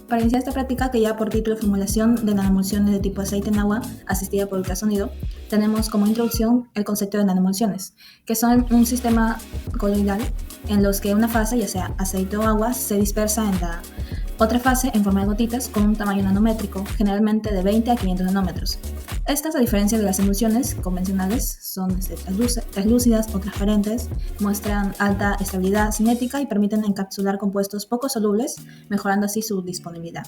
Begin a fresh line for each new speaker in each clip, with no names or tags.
Para iniciar esta práctica, que lleva por título Formulación de nanomulsiones de tipo aceite en agua asistida por ultrasonido, tenemos como introducción el concepto de nanomulsiones, que son un sistema coloidal en los que una fase, ya sea aceite o agua, se dispersa en la otra fase en forma de gotitas con un tamaño nanométrico, generalmente de 20 a 500 nanómetros. Estas, a diferencia de las emulsiones convencionales, son translúcidas o transparentes, muestran alta estabilidad cinética y permiten encapsular compuestos poco solubles, mejorando así su disponibilidad.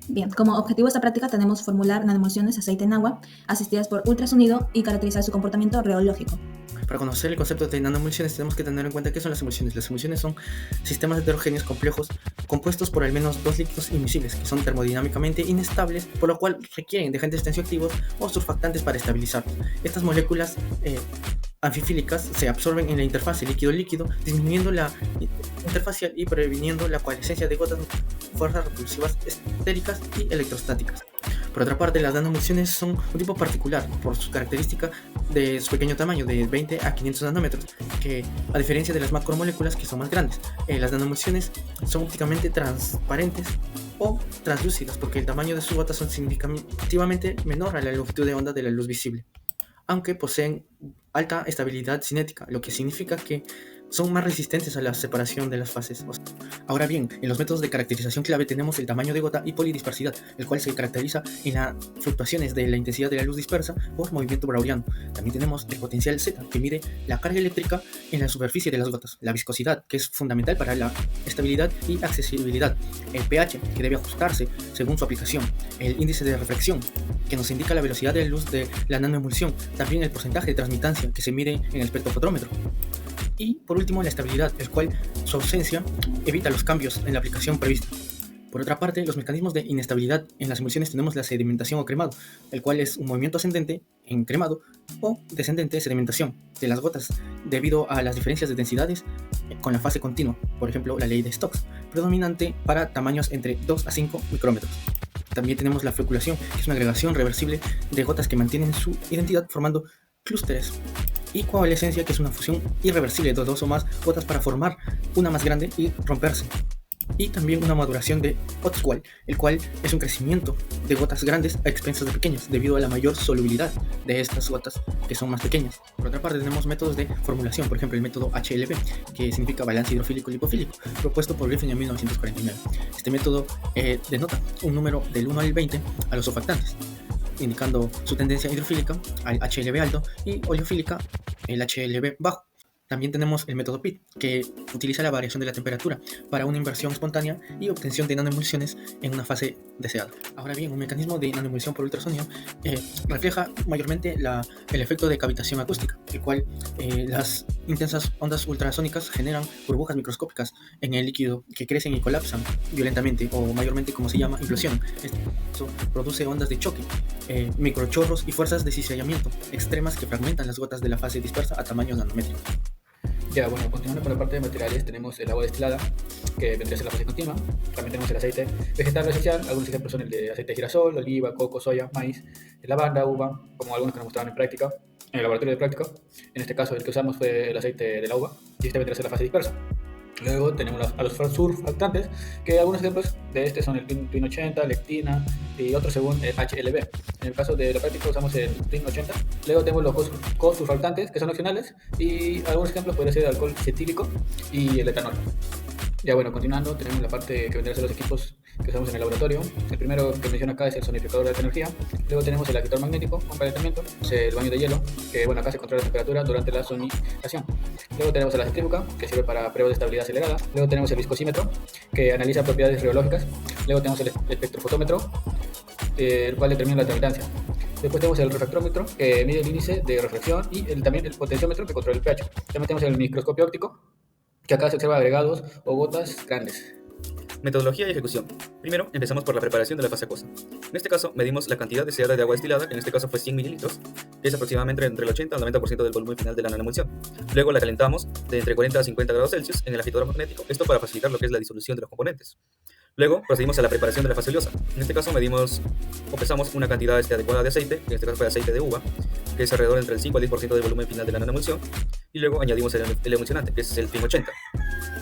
Bien, como objetivo de esta práctica tenemos formular nanomulsiones de aceite en agua asistidas por ultrasonido y caracterizar su comportamiento reológico.
Para conocer el concepto de nanomulsiones tenemos que tener en cuenta qué son las emulsiones. Las emulsiones son sistemas heterogéneos complejos compuestos por al menos dos líquidos invisibles que son termodinámicamente inestables, por lo cual requieren de agentes tensioactivos o surfactantes para estabilizarlos. Estas moléculas anfifílicas se absorben en la interfase líquido-líquido, disminuyendo la interfacial y previniendo la coalescencia de gotas fuerzas repulsivas estéricas y electrostáticas. Por otra parte, las nanomulsiones son un tipo particular por su característica de su pequeño tamaño de 20 a 500 nanómetros, que a diferencia de las macromoléculas que son más grandes, las nanomulsiones son ópticamente transparentes o translúcidas porque el tamaño de sus gotas son significativamente menor a la longitud de onda de la luz visible, aunque poseen alta estabilidad cinética, lo que significa que son más resistentes a la separación de las fases. Ahora bien, en los métodos de caracterización clave tenemos el tamaño de gota y polidispersidad, el cual se caracteriza en las fluctuaciones de la intensidad de la luz dispersa por movimiento browniano. También tenemos el potencial Z, que mide la carga eléctrica en la superficie de las gotas, la viscosidad, que es fundamental para la estabilidad y accesibilidad, el pH, que debe ajustarse según su aplicación, el índice de reflexión, que nos indica la velocidad de la luz de la nanoemulsión, también el porcentaje de transmitancia, que se mide en el espectrofotómetro. Y por último, la estabilidad, el cual su ausencia evita los cambios en la aplicación prevista. Por otra parte, los mecanismos de inestabilidad en las emulsiones tenemos la sedimentación o cremado, el cual es un movimiento ascendente en cremado o descendente sedimentación de las gotas debido a las diferencias de densidades con la fase continua, por ejemplo la ley de Stokes, predominante para tamaños entre 2 a 5 micrómetros. También tenemos la floculación, que es una agregación reversible de gotas que mantienen su identidad formando clústeres, y coalescencia, que es una fusión irreversible de dos o más gotas para formar una más grande y romperse. Y también una maduración de Ostwald, el cual es un crecimiento de gotas grandes a expensas de pequeñas, debido a la mayor solubilidad de estas gotas que son más pequeñas. Por otra parte, tenemos métodos de formulación, por ejemplo el método HLB, que significa balance hidrofílico lipofílico, propuesto por Griffin en 1949. Este método denota un número del 1 al 20 a los surfactantes, indicando su tendencia hidrofílica al HLB alto y oleofílica el HLB bajo. También tenemos el método PIT, que utiliza la variación de la temperatura para una inversión espontánea y obtención de nanoemulsiones en una fase deseada. Ahora bien, un mecanismo de nanoemulsión por ultrasonido refleja mayormente el efecto de cavitación acústica, el cual las intensas ondas ultrasónicas generan burbujas microscópicas en el líquido que crecen y colapsan violentamente, o mayormente como se llama, implosionan. Esto produce ondas de choque, microchorros y fuerzas de cizallamiento extremas que fragmentan las gotas de la fase dispersa a tamaño nanométrico.
Ya, bueno, continuando con la parte de materiales, tenemos el agua destilada, que vendría a ser la fase continua. También tenemos el aceite vegetal o esencial. Algunos ejemplos son el de aceite de girasol, oliva, coco, soya, maíz, de lavanda, uva, como algunos que nos mostraron en práctica, en el laboratorio de práctica. En este caso, el que usamos fue el aceite de la uva, y este vendría a ser la fase dispersa. Luego tenemos a los surfactantes, que algunos ejemplos de este son el PIN 80, lectina y otros según el HLB. En el caso de la práctica usamos el PIN 80. Luego tenemos los cosurfactantes, que son opcionales, y algunos ejemplos podría ser el alcohol cetílico y el etanol. Ya, bueno, continuando, tenemos la parte que vendría a ser los equipos que usamos en el laboratorio. El primero que menciono acá es el sonificador de alta energía. Luego tenemos el actor magnético con calentamiento, el baño de hielo, que bueno, acá se controla la temperatura durante la sonificación. Luego tenemos la centrífuga, que sirve para pruebas de estabilidad acelerada. Luego tenemos el viscosímetro, que analiza propiedades reológicas. Luego tenemos el espectrofotómetro, el cual determina la transmitancia. Después tenemos el refractómetro, que mide el índice de reflexión, y también el potenciómetro, que controla el pH. También tenemos el microscopio óptico, que acá se observa agregados o gotas grandes.
Metodología y ejecución. Primero, empezamos por la preparación de la fase acuosa. En este caso, medimos la cantidad deseada de agua destilada, que en este caso fue 100 mililitros, que es aproximadamente entre el 80 al 90% del volumen final de la nanoemulsión. Luego la calentamos de entre 40 a 50 grados Celsius en el agitador magnético, esto para facilitar lo que es la disolución de los componentes. Luego procedimos a la preparación de la fase oleosa. En este caso medimos o pesamos una cantidad adecuada de aceite, que en este caso fue aceite de uva, que es alrededor entre el 5 al 10% del volumen final de la nanoemulsión, y luego añadimos el emulsionante, que es el PIN 80.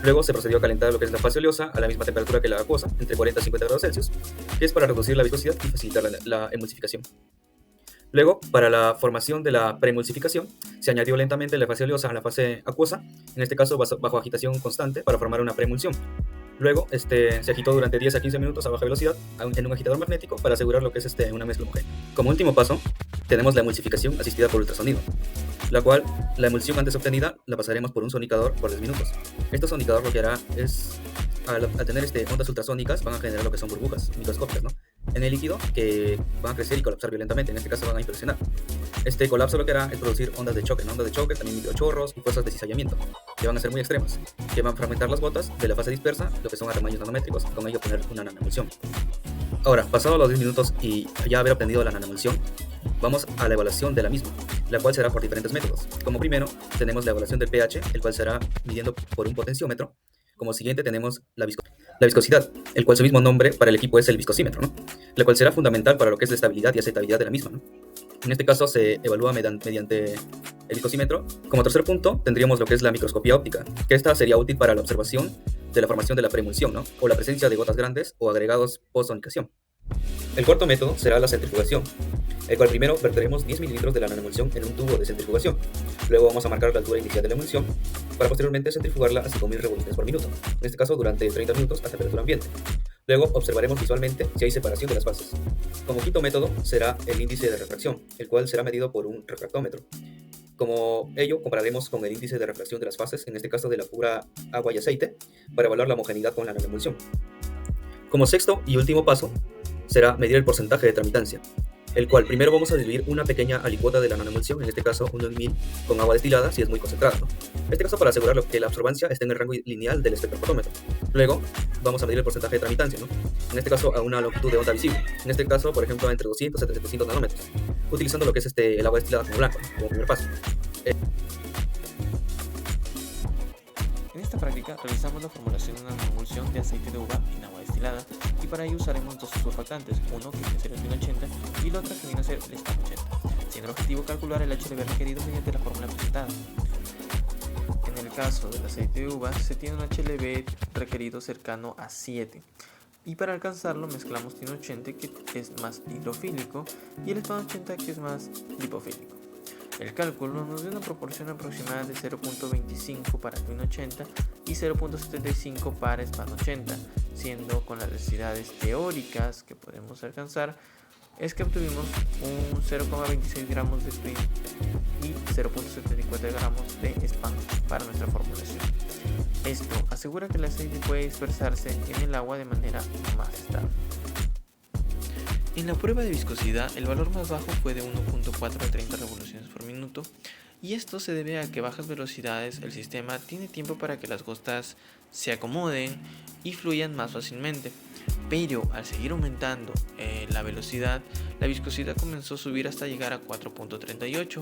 Luego se procedió a calentar lo que es la fase oleosa a la misma temperatura que la acuosa, entre 40 y 50 grados Celsius, que es para reducir la viscosidad y facilitar la emulsificación. Luego, para la formación de la preemulsificación, se añadió lentamente la fase oleosa a la fase acuosa, en este caso bajo agitación constante para formar una preemulsión. Luego, se agitó durante 10 a 15 minutos a baja velocidad en un agitador magnético para asegurar lo que es una mezcla homogénea. Como último paso, tenemos la emulsificación asistida por ultrasonido, la cual la emulsión antes obtenida la pasaremos por un sonicador por 10 minutos. Este sonicador lo que hará es, al tener ondas ultrasónicas, van a generar lo que son burbujas microscópicas, ¿no?, en el líquido, que van a crecer y colapsar violentamente. En este caso van a impresionar. Este colapso lo que hará es producir ondas de choque, ¿no?, ondas de choque, también microchorros y fuerzas de cizallamiento, que van a ser muy extremas, que van a fragmentar las gotas de la fase dispersa, lo que son a tamaños nanométricos, con ello obtener una nanoemulsión. Ahora, pasados los 10 minutos y ya haber obtenido la nanoemulsión, vamos a la evaluación de la misma, la cual será por diferentes métodos. Como primero, tenemos la evaluación del pH, el cual será midiendo por un potenciómetro. Como siguiente tenemos la viscosidad, el cual su mismo nombre para el equipo es el viscosímetro, ¿no?, la cual será fundamental para lo que es la estabilidad y aceptabilidad de la misma, ¿no? En este caso se evalúa mediante el viscosímetro. Como tercer punto tendríamos lo que es la microscopía óptica, que esta sería útil para la observación de la formación de la preemulsión, ¿no?, o la presencia de gotas grandes o agregados post-sonicación. El cuarto método será la centrifugación, el cual primero verteremos 10 mililitros de la nanoemulsión en un tubo de centrifugación. Luego vamos a marcar la altura inicial de la emulsión para posteriormente centrifugarla a 5000 revoluciones por minuto, en este caso durante 30 minutos a temperatura ambiente. Luego observaremos visualmente si hay separación de las fases. Como quinto método será el índice de refracción, el cual será medido por un refractómetro. Como ello, compararemos con el índice de refracción de las fases, en este caso de la pura agua y aceite, para evaluar la homogeneidad con la nanoemulsión. Como sexto y último paso será medir el porcentaje de tramitancia, el cual primero vamos a diluir una pequeña alicuota de la nanoemulsión, en este caso 1 en 1000, con agua destilada si es muy concentrada, ¿no?, en este caso para asegurar que la absorbancia esté en el rango lineal del espectrofotómetro. Luego vamos a medir el porcentaje de tramitancia, ¿no?, en este caso a una longitud de onda visible, en este caso por ejemplo entre 200 a 700 nanómetros, utilizando lo que es el agua destilada como blanco, ¿no?, como primer paso.
En esta práctica realizamos la formulación de una nanoemulsión de aceite de uva en agua destilada, y para ello usaremos dos surfactantes, uno que viene a ser el PIN 80 y la otra que viene a ser el SPAN 80, siendo el objetivo calcular el HLB requerido mediante la fórmula presentada. En el caso del aceite de uva se tiene un HLB requerido cercano a 7, y para alcanzarlo mezclamos PIN 80, que es más hidrofílico, y el SPAN 80, que es más lipofílico. El cálculo nos da una proporción aproximada de 0.25 para PIN 80 y 0.75 para SPAN 80, siendo con las densidades teóricas que podemos alcanzar es que obtuvimos un 0.26 gramos de PIN y 0.74 gramos de SPAN para nuestra formulación. Esto asegura que el aceite puede dispersarse en el agua de manera más estable. En la prueba de viscosidad, el valor más bajo fue de 1.4 a 30 revoluciones por minuto, y esto se debe a que a bajas velocidades el sistema tiene tiempo para que las gotas se acomoden y fluyan más fácilmente. Pero al seguir aumentando la velocidad, la viscosidad comenzó a subir hasta llegar a 4.38,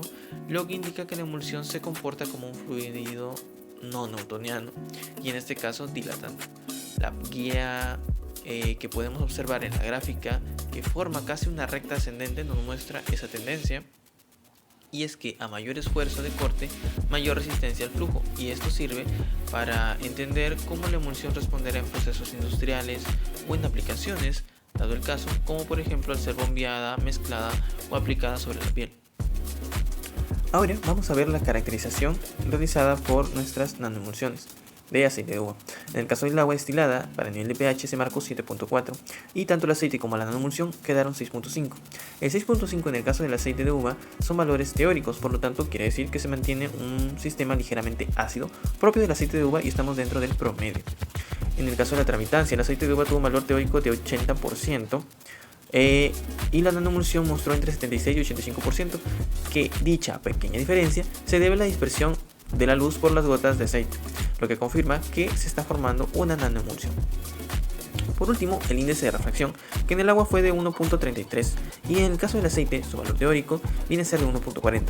lo que indica que la emulsión se comporta como un fluido no newtoniano, y en este caso dilatante. La guía que podemos observar en la gráfica, que forma casi una recta ascendente, nos muestra esa tendencia, y es que a mayor esfuerzo de corte, mayor resistencia al flujo, y esto sirve para entender cómo la emulsión responderá en procesos industriales o en aplicaciones, dado el caso, como por ejemplo al ser bombeada, mezclada o aplicada sobre la piel. Ahora vamos a ver la caracterización realizada por nuestras nanoemulsiones de aceite de uva. En el caso del agua destilada, para el nivel de pH se marcó 7.4 y tanto el aceite como la nanoemulsión quedaron 6.5. El 6.5 en el caso del aceite de uva son valores teóricos, por lo tanto quiere decir que se mantiene un sistema ligeramente ácido propio del aceite de uva y estamos dentro del promedio. En el caso de la tramitancia, el aceite de uva tuvo un valor teórico de 80%, y la nanoemulsión mostró entre 76 y 85%, que dicha pequeña diferencia se debe a la dispersión de la luz por las gotas de aceite, lo que confirma que se está formando una nanoemulsión. Por último, el índice de refracción, que en el agua fue de 1.33 y en el caso del aceite su valor teórico viene a ser de 1.40.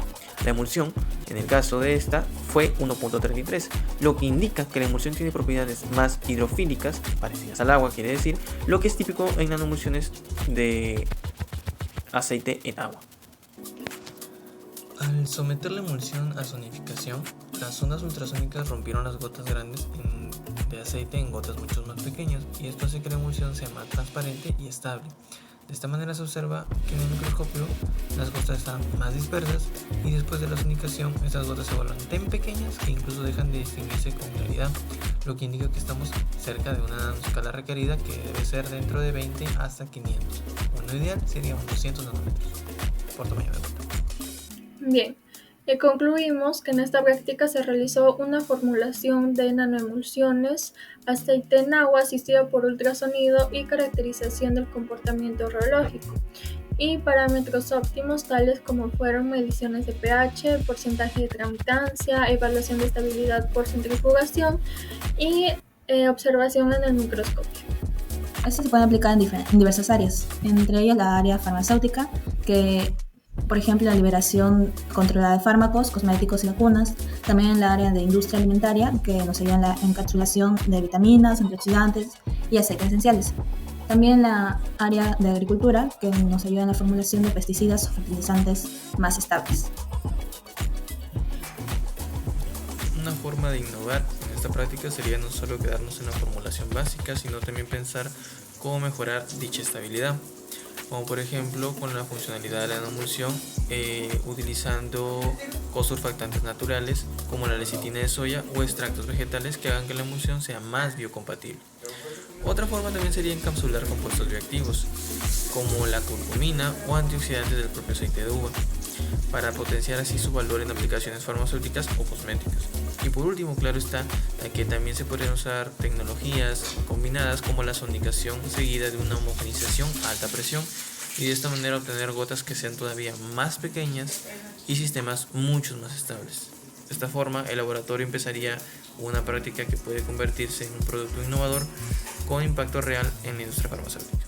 La emulsión, en el caso de esta, fue 1.33, lo que indica que la emulsión tiene propiedades más hidrofílicas, parecidas al agua, quiere decir, lo que es típico en nanoemulsiones de aceite en agua. Al someter la emulsión a sonificación, las ondas ultrasónicas rompieron las gotas grandes en de aceite en gotas mucho más pequeñas, y esto hace que la emulsión sea más transparente y estable. De esta manera se observa que en el microscopio las gotas están más dispersas, y después de la sonicación estas gotas se vuelven tan pequeñas que incluso dejan de distinguirse con claridad, lo que indica que estamos cerca de una nanoscala requerida, que debe ser dentro de 20 hasta 500. Uno ideal sería unos 200 nanómetros por tamaño de gota.
Bien, y concluimos que en esta práctica se realizó una formulación de nanoemulsiones, aceite en agua asistida por ultrasonido y caracterización del comportamiento reológico, y parámetros óptimos tales como fueron mediciones de pH, porcentaje de tramitancia, evaluación de estabilidad por centrifugación y observación en el microscopio.
Esto se puede aplicar en diversas áreas, entre ellas la área farmacéutica, que por ejemplo la liberación controlada de fármacos, cosméticos y vacunas, también en la área de industria alimentaria, que nos ayuda en la encapsulación de vitaminas, antioxidantes y aceites esenciales. También en la área de agricultura, que nos ayuda en la formulación de pesticidas o fertilizantes más estables.
Una forma de innovar en esta práctica sería no solo quedarnos en la formulación básica, sino también pensar cómo mejorar dicha estabilidad, como por ejemplo con la funcionalidad de la nanoemulsión, utilizando cosurfactantes naturales como la lecitina de soya o extractos vegetales que hagan que la emulsión sea más biocompatible. Otra forma también sería encapsular compuestos bioactivos como la curcumina o antioxidantes del propio aceite de uva, para potenciar así su valor en aplicaciones farmacéuticas o cosméticas. Y por último, claro está, que también se podrían usar tecnologías combinadas como la sonicación seguida de una homogenización a alta presión, y de esta manera obtener gotas que sean todavía más pequeñas y sistemas mucho más estables. De esta forma, el laboratorio empezaría una práctica que puede convertirse en un producto innovador con impacto real en la industria farmacéutica.